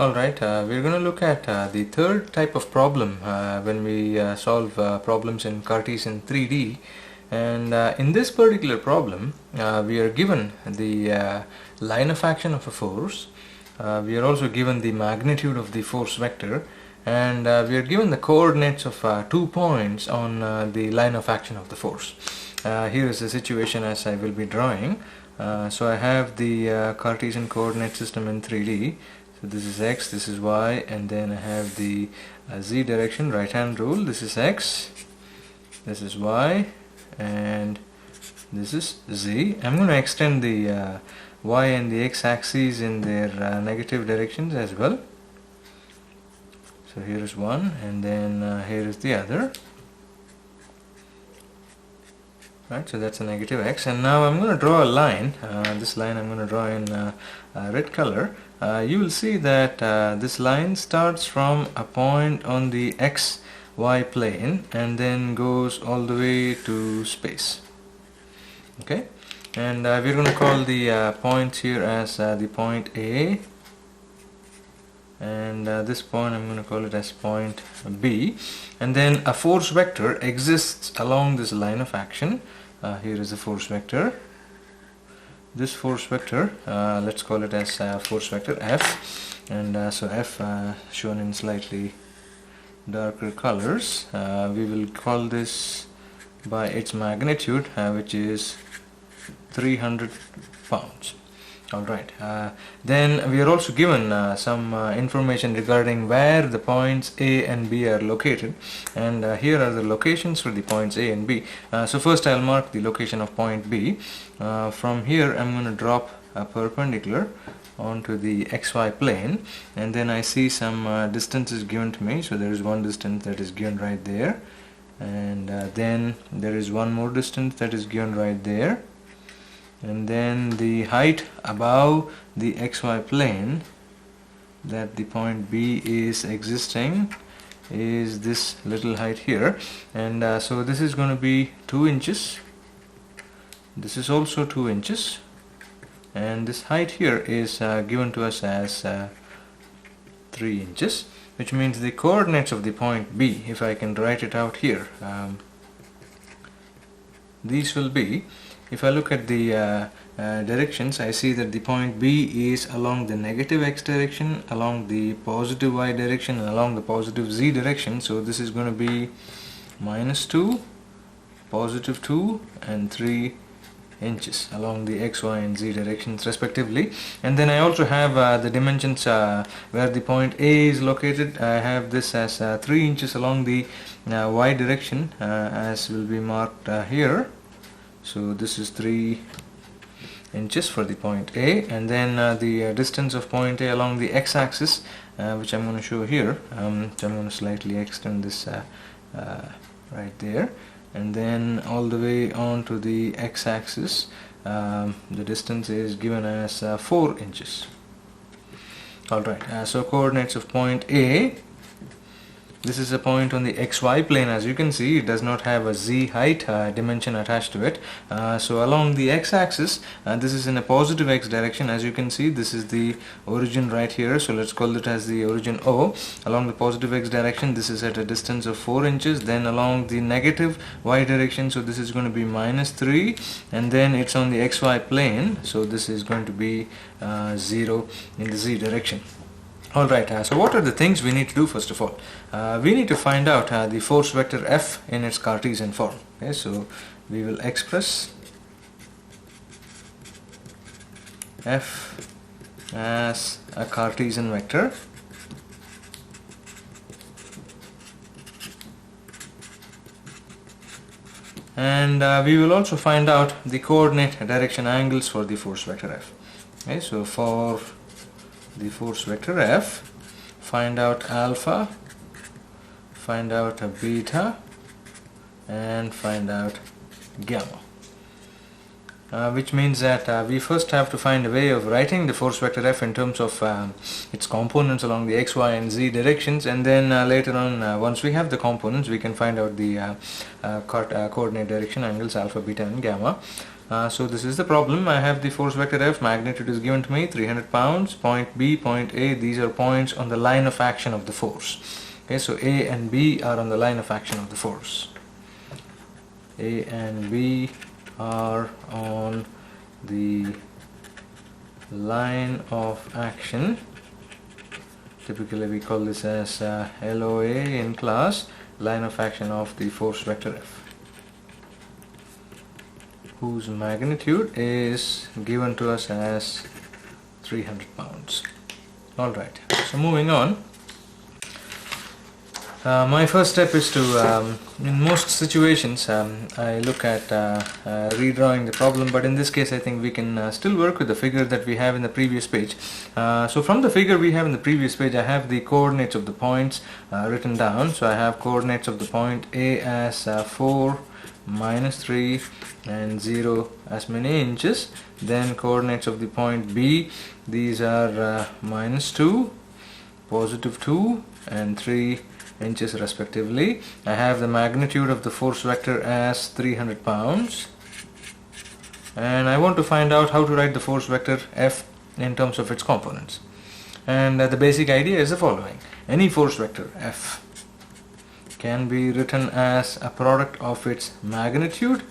Alright, we're going to look at the third type of problem when we solve problems in Cartesian 3D. And in this particular problem, we are given the line of action of a force. We are also given the magnitude of the force vector, and we are given the coordinates of 2 points on the line of action of the force. Here is the situation as I will be drawing. So I have the Cartesian coordinate system in 3D. So this is x, this is y, and then I have the z direction, right hand rule. This is x, this is y, and this is z. I'm going to extend the y and the x axes in their negative directions as well. So here is one, and then here is the other. Right, so that's a negative x, and now I'm going to draw a line. This line I'm going to draw in red color. You will see that this line starts from a point on the xy plane and then goes all the way to space. Okay, and we're going to call the points here as the point A, and this point I'm going to call it as point B, and then a force vector exists along this line of action. Here is the force vector. This force vector, let's call it as force vector F, and so F shown in slightly darker colors. We will call this by its magnitude, which is 300 pounds. Alright, then we are also given some information regarding where the points A and B are located, and here are the locations for the points A and B. So first I'll mark the location of point B. From here I'm going to drop a perpendicular onto the xy plane, and then I see some distances given to me. So there is one distance that is given right there, and then there is one more distance that is given right there. And then the height above the xy plane that the point B is existing is this little height here, and so this is going to be 2 inches. This is also 2 inches, and this height here is given to us as 3 inches, which means the coordinates of the point B, if I can write it out here, these will be, if I look at the directions, I see that the point B is along the negative x direction, along the positive y direction, and along the positive z direction. So this is going to be -2, +2, and 3 inches along the x, y, and z directions respectively. And then I also have the dimensions where the point A is located. I have this as 3 inches along the y direction, as will be marked here. So this is 3 inches for the point A, and then the distance of point A along the x-axis, which I'm going to show here. So I'm going to slightly extend this right there, and then all the way on to the x-axis, the distance is given as 4 inches. Alright, so coordinates of point A. This is a point on the xy plane. As you can see, it does not have a z height dimension attached to it. So along the x-axis, this is in a positive x direction. As you can see, this is the origin right here, so let's call it as the origin O. Along the positive x direction, this is at a distance of 4 inches. Then along the negative y direction, so this is going to be -3, and then it's on the xy plane, so this is going to be 0 in the z direction. Alright, so what are the things we need to do first of all? We need to find out the force vector F in its Cartesian form. Okay, so we will express F as a Cartesian vector. And we will also find out the coordinate direction angles for the force vector F. Okay, so for the force vector F, find out alpha, find out a beta, and find out gamma. Which means that we first have to find a way of writing the force vector F in terms of its components along the x, y, and z directions, and then later on, once we have the components, we can find out the coordinate direction angles alpha, beta, and gamma. So this is the problem. I have the force vector F, magnitude is given to me, 300 pounds, point B, point A, these are points on the line of action of the force. Okay, so A and B are on the line of action of the force. A and B are on the line of action. Typically we call this as LOA in class, line of action of the force vector F, whose magnitude is given to us as 300 pounds. Alright, so moving on. My first step is to, in most situations, I look at redrawing the problem, but in this case I think we can still work with the figure that we have in the previous page. So from the figure we have in the previous page, I have the coordinates of the points written down. So I have coordinates of the point A as 4, -3 and 0 as many inches. Then coordinates of the point B, these are -2, +2 and 3 inches respectively. I have the magnitude of the force vector as 300 pounds, and I want to find out how to write the force vector F in terms of its components. And the basic idea is the following: any force vector F can be written as a product of its magnitude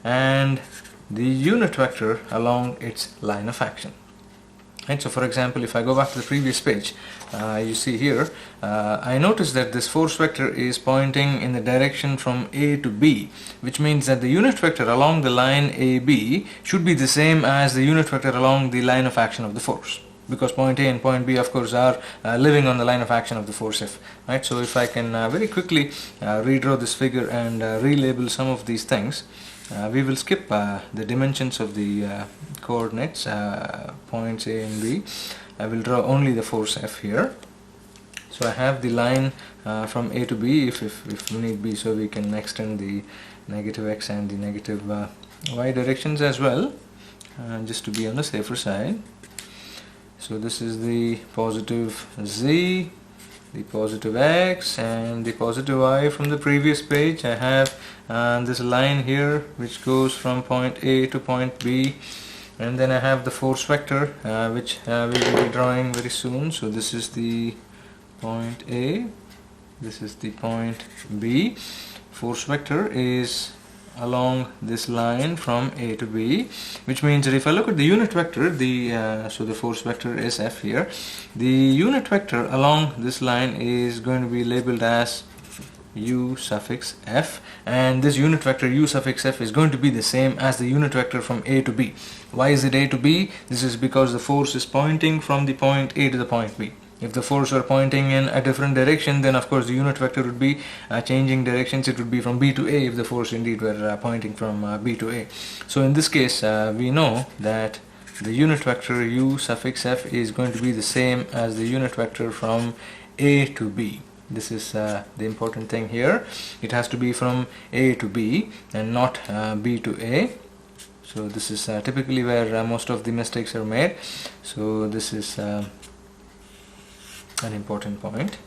and the unit vector along its line of action. Right, so for example, if I go back to the previous page, you see here, I notice that this force vector is pointing in the direction from A to B, which means that the unit vector along the line AB should be the same as the unit vector along the line of action of the force, because point A and point B of course are living on the line of action of the force F. Right, so if I can very quickly redraw this figure and relabel some of these things, we will skip the dimensions of the coordinates, points A and B. I will draw only the force F here. So I have the line from A to B if need be, so we can extend the negative x and the negative y directions as well, just to be on the safer side. So this is the positive z, the positive x and the positive y. From the previous page I have this line here which goes from point A to point B, and then I have the force vector which we will be drawing very soon. So this is the point A, this is the point B. Force vector is along this line from A to B, which means that if I look at the unit vector, so the force vector is F here, the unit vector along this line is going to be labeled as U suffix F, and this unit vector U suffix F is going to be the same as the unit vector from A to B. Why is it A to B? This is because the force is pointing from the point A to the point B. If the force were pointing in a different direction, then of course the unit vector would be changing directions. It would be from B to A if the force indeed were pointing from B to A. So in this case we know that the unit vector U suffix F is going to be the same as the unit vector from A to B. This is the important thing here. It has to be from A to B and not B to A. So this is typically where most of the mistakes are made. So this is an important point.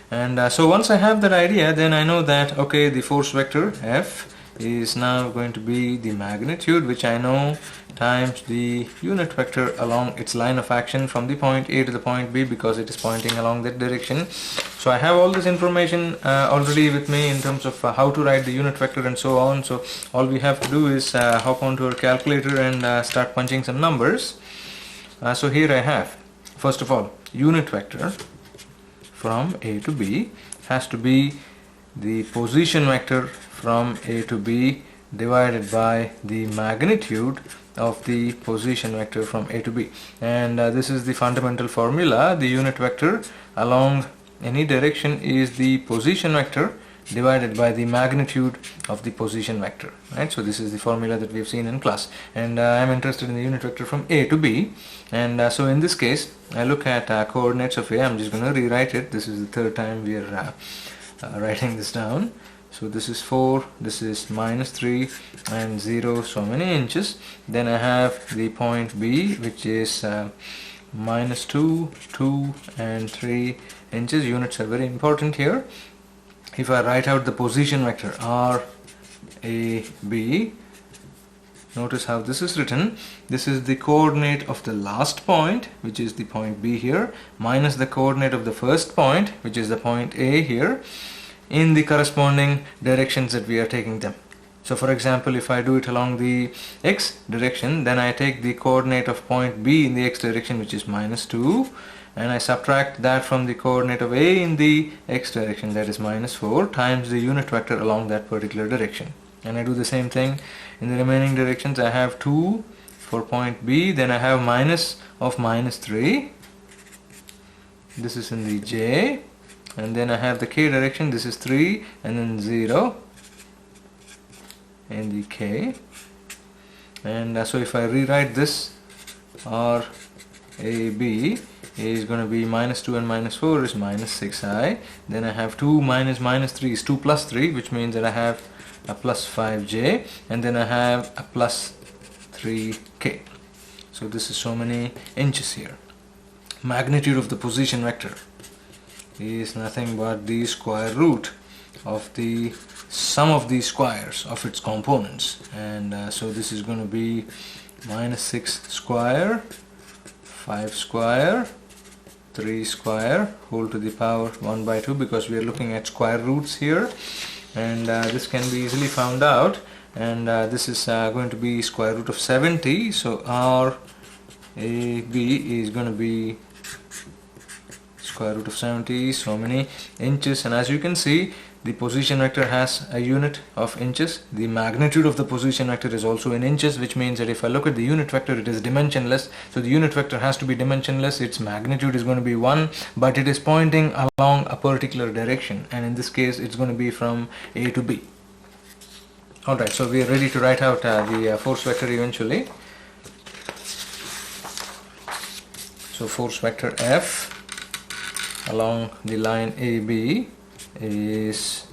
And so once I have that idea, then I know that okay, the force vector F is now going to be the magnitude, which I know, times the unit vector along its line of action from the point A to the point B, because it is pointing along that direction. So I have all this information already with me in terms of how to write the unit vector and so on. So all we have to do is hop onto our calculator and start punching some numbers. So here I have, first of all, unit vector from A to B has to be the position vector from A to B divided by the magnitude of the position vector from A to B. And this is the fundamental formula. The unit vector along any direction is the position vector divided by the magnitude of the position vector. Right? So this is the formula that we have seen in class, and I am interested in the unit vector from A to B. And so in this case I look at coordinates of A. I'm just going to rewrite it. This is the third time we are writing this down. So this is 4, this is -3 and 0, so many inches. Then I have the point B, which is -2, 2 and 3 inches. Units are very important here. If I write out the position vector R, A, B, notice how this is written. This is the coordinate of the last point, which is the point B here, minus the coordinate of the first point, which is the point A here, in the corresponding directions that we are taking them. So for example, if I do it along the x direction, then I take the coordinate of point B in the x direction, which is minus 2, and I subtract that from the coordinate of A in the x direction, that is minus 4, times the unit vector along that particular direction. And I do the same thing in the remaining directions. I have 2 for point B, then I have minus of minus 3. This is in the J, and then I have the K direction, this is 3, and then 0 in the K. And so if I rewrite this, R A B is going to be minus 2 and minus 4 is minus 6i. Then I have 2 minus minus 3 is 2 plus 3, which means that I have a plus 5j, and then I have a plus 3k. So this is so many inches here. Magnitude of the position vector is nothing but the square root of the sum of the squares of its components, and so this is going to be minus 6 square, 5 square, 3 square, whole to the power 1 by 2, because we are looking at square roots here, and this can be easily found out, and this is going to be square root of 70. So R A B is going to be square root of 70, so many inches. And as you can see, the position vector has a unit of inches. The magnitude of the position vector is also in inches, which means that if I look at the unit vector, it is dimensionless. So the unit vector has to be dimensionless. Its magnitude is going to be 1, but it is pointing along a particular direction, and in this case it's going to be from A to B. Alright, so we are ready to write out the force vector eventually. So force vector F along the line AB is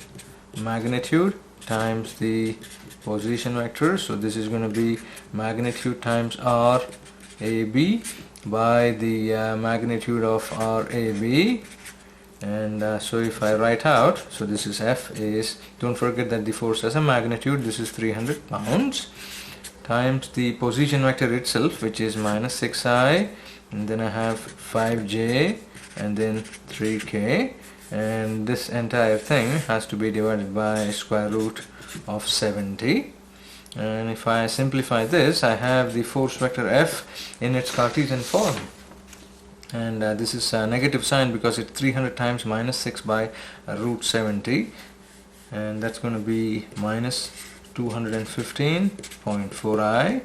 magnitude times the position vector. So this is going to be magnitude times R AB by the magnitude of R AB. And so if I write out, so this is F is, don't forget that the force has a magnitude, this is 300 pounds, times the position vector itself, which is minus 6i, and then I have 5j, and then 3k, and this entire thing has to be divided by square root of 70. And if I simplify this, I have the force vector F in its Cartesian form, and this is a negative sign because it's 300 times minus 6 by root 70, and that's going to be minus 215.4i.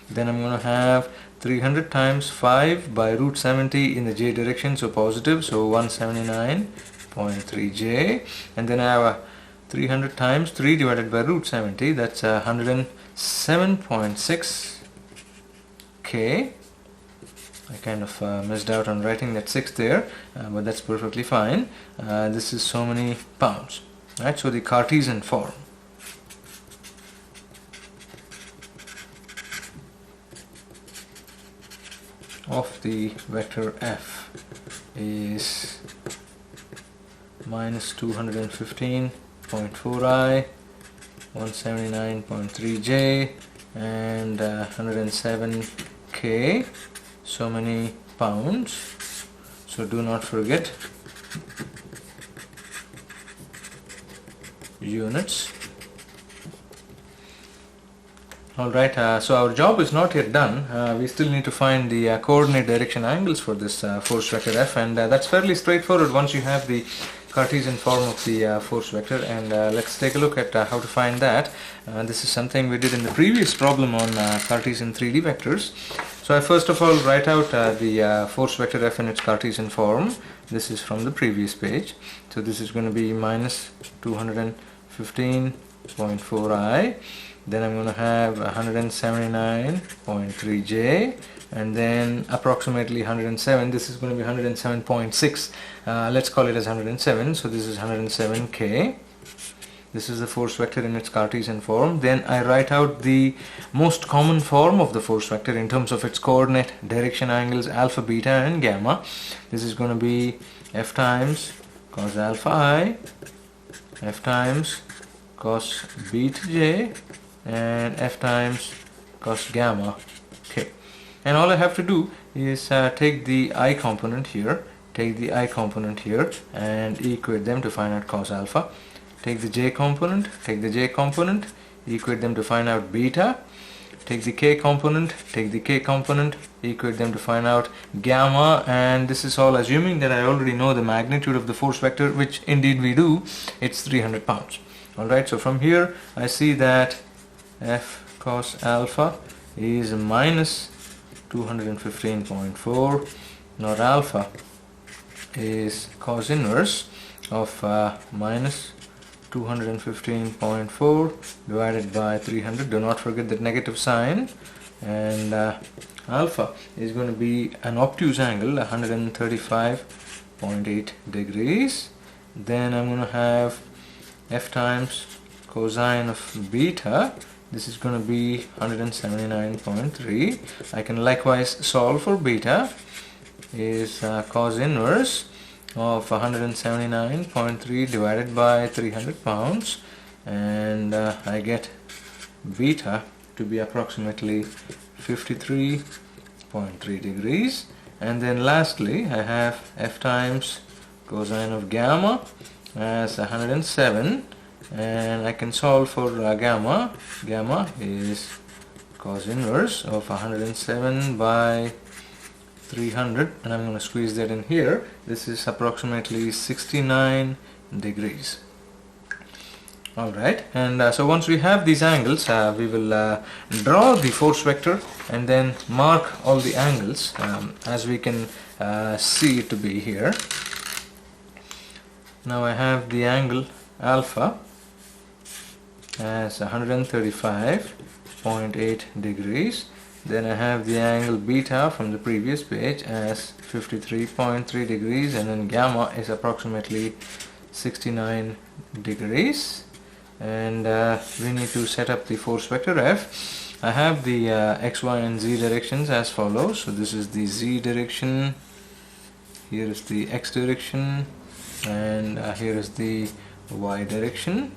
Then I'm going to have 300 times 5 by root 70 in the j direction, so positive, so 179.3j, and then I have a 300 times 3 divided by root 70, that's 107.6k. I kind of missed out on writing that 6 there, but that's perfectly fine. This is so many pounds. Right, so the Cartesian form of the vector F is minus 215.4i, 179.3j, and 107k, so many pounds. So do not forget units. Alright, so our job is not yet done. We still need to find the coordinate direction angles for this force vector F, and that's fairly straightforward once you have the Cartesian form of the force vector. And let's take a look at how to find that. This is something we did in the previous problem on Cartesian 3D vectors. So I first of all write out the force vector F in its Cartesian form. This is from the previous page. So this is going to be minus 215.4i. Then I'm going to have 179.3j, and then approximately 107. This is going to be 107.6. Let's call it as 107. So this is 107k. This is the force vector in its Cartesian form. Then I write out the most common form of the force vector in terms of its coordinate direction angles alpha, beta, and gamma. This is going to be F times cos alpha I, F times cos beta j, and F times cos gamma k. And all I have to do is take the I component here, and equate them to find out cos alpha. Take the j component, equate them to find out beta. Take the k component, equate them to find out gamma. And this is all assuming that I already know the magnitude of the force vector, which indeed we do. It's 300 pounds. Alright, so from here I see that F cos alpha is minus 215.4, not alpha is cos inverse of minus 215.4 divided by 300. Do not forget that negative sign. And alpha is going to be an obtuse angle, 135.8 degrees. Then I'm going to have F times cosine of beta. This is going to be 179.3. I can likewise solve for beta. Is cos inverse of 179.3 divided by 300 pounds, and I get beta to be approximately 53.3 degrees. And then lastly I have F times cosine of gamma as 107, and I can solve for gamma. Gamma is cos inverse of 107 by 300, and I'm going to squeeze that in here. This is approximately 69 degrees. Alright, and so once we have these angles, we will draw the force vector and then mark all the angles as we can see it to be here. Now I have the angle alpha as 135.8 degrees. Then I have the angle beta from the previous page as 53.3 degrees, and then gamma is approximately 69 degrees. And we need to set up the force vector F. I have the x, y and z directions as follows. So this is the z direction, here is the x direction, and here is the y direction.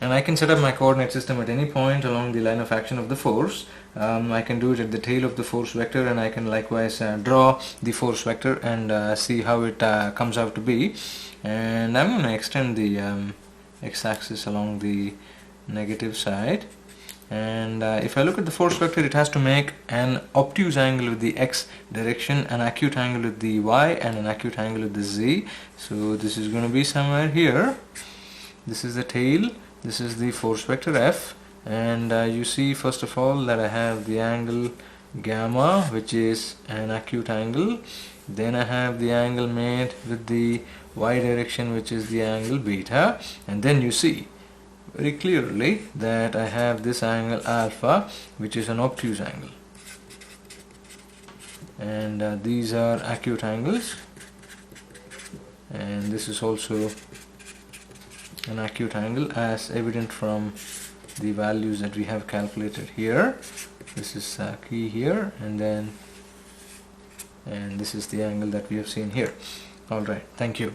And I can set up my coordinate system at any point along the line of action of the force. I can do it at the tail of the force vector, and I can likewise draw the force vector and see how it comes out to be. And I'm going to extend the x-axis along the negative side. And if I look at the force vector, it has to make an obtuse angle with the x direction, an acute angle with the y, and an acute angle with the z. So this is going to be somewhere here. This is the tail. This is the force vector F, and you see first of all that I have the angle gamma, which is an acute angle. Then I have the angle made with the y direction, which is the angle beta. And then you see very clearly that I have this angle alpha, which is an obtuse angle. And these are acute angles, and this is also an acute angle, as evident from the values that we have calculated here. This is key here, and this is the angle that we have seen here. Alright, thank you.